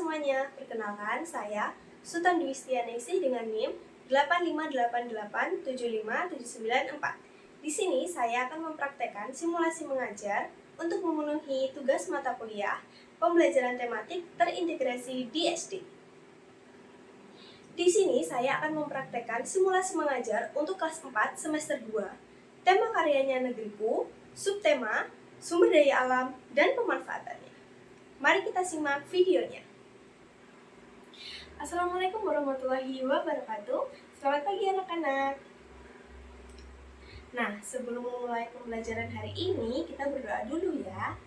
semuanya, perkenalkan saya Sultan Dwi Stianingsih dengan NIM 858875794. Di sini saya akan mempraktekkan simulasi mengajar untuk memenuhi tugas mata kuliah pembelajaran tematik terintegrasi di SD. Di sini saya akan mempraktekkan simulasi mengajar untuk kelas 4 semester 2. Tema karyanya Negeriku, subtema, sumber daya alam, dan pemanfaatannya. Mari kita simak videonya. Assalamualaikum warahmatullahi wabarakatuh. Selamat pagi anak-anak. Nah, sebelum memulai pembelajaran hari ini, kita berdoa dulu ya.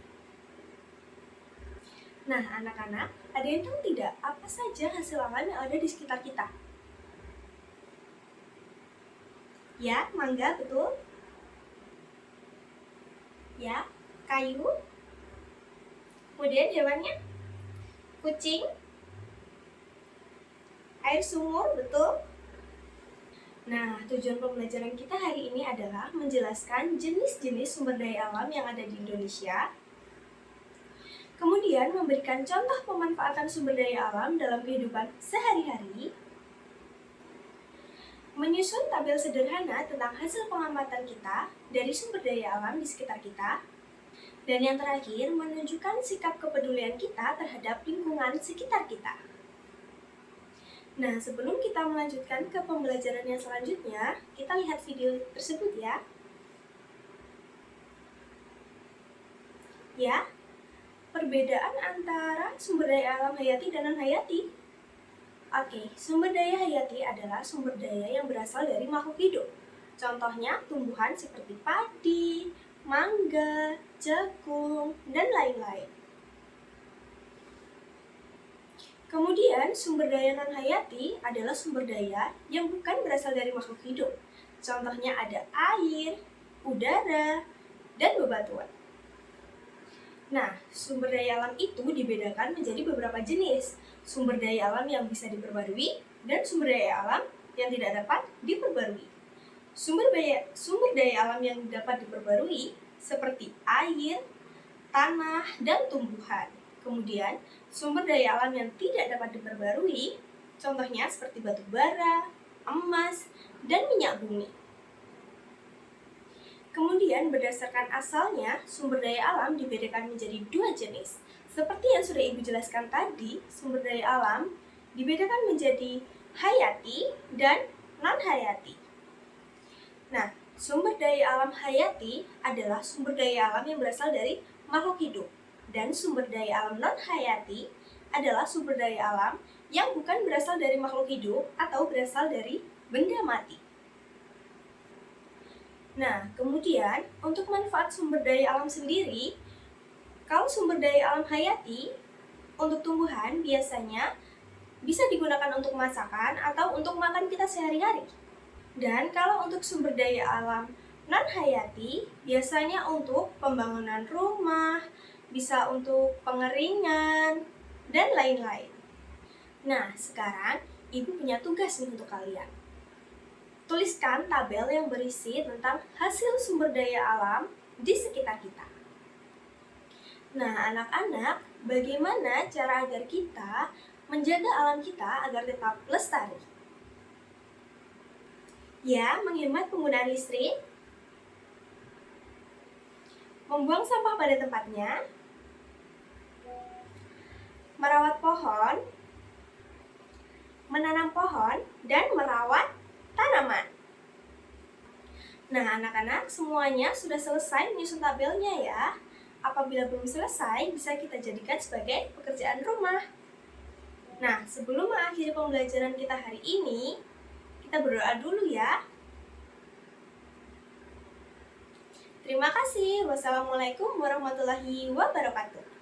Nah, anak-anak, ada yang tahu tidak apa saja hasil alam yang ada di sekitar kita? Ya, mangga, betul. Ya, kayu. Kemudian hewannya? Kucing. Air sumur, betul. Nah, tujuan pembelajaran kita hari ini adalah menjelaskan jenis-jenis sumber daya alam yang ada di Indonesia. Kemudian memberikan contoh pemanfaatan sumber daya alam dalam kehidupan sehari-hari. Menyusun tabel sederhana tentang hasil pengamatan kita dari sumber daya alam di sekitar kita. Dan yang terakhir, menunjukkan sikap kepedulian kita terhadap lingkungan sekitar kita. Nah, sebelum kita melanjutkan ke pembelajaran yang selanjutnya, kita lihat video tersebut ya. Ya, perbedaan antara sumber daya alam hayati dan non-hayati. Oke, sumber daya hayati adalah sumber daya yang berasal dari makhluk hidup. Contohnya tumbuhan seperti padi, mangga, jagung, dan lain-lain. Kemudian, sumber daya non-hayati adalah sumber daya yang bukan berasal dari makhluk hidup. Contohnya ada air, udara, dan bebatuan. Nah, sumber daya alam itu dibedakan menjadi beberapa jenis. Sumber daya alam yang bisa diperbarui dan sumber daya alam yang tidak dapat diperbarui. Sumber daya alam yang dapat diperbarui seperti air, tanah, dan tumbuhan. Kemudian, sumber daya alam yang tidak dapat diperbarui, contohnya seperti batu bara, emas, dan minyak bumi. Kemudian, berdasarkan asalnya, sumber daya alam dibedakan menjadi dua jenis. Seperti yang sudah Ibu jelaskan tadi, sumber daya alam dibedakan menjadi hayati dan non-hayati. Nah, sumber daya alam hayati adalah sumber daya alam yang berasal dari makhluk hidup. Dan sumber daya alam non-hayati adalah sumber daya alam yang bukan berasal dari makhluk hidup atau berasal dari benda mati. Nah, kemudian untuk manfaat sumber daya alam sendiri, kalau sumber daya alam hayati untuk tumbuhan biasanya bisa digunakan untuk masakan atau untuk makan kita sehari-hari. Dan kalau untuk sumber daya alam non-hayati biasanya untuk pembangunan rumah, bisa untuk pengeringan, dan lain-lain. Nah, sekarang Ibu punya tugas nih untuk kalian. Tuliskan tabel yang berisi tentang hasil sumber daya alam di sekitar kita. Nah, anak-anak, bagaimana cara agar kita menjaga alam kita agar tetap lestari? Ya, menghemat penggunaan listrik, membuang sampah pada tempatnya, merawat pohon, menanam pohon, dan merawat tanaman. Nah, anak-anak, semuanya sudah selesai menyusun tabelnya ya. Apabila belum selesai, bisa kita jadikan sebagai pekerjaan rumah. Nah, sebelum mengakhiri pembelajaran kita hari ini, kita berdoa dulu ya. Terima kasih. Wassalamualaikum warahmatullahi wabarakatuh.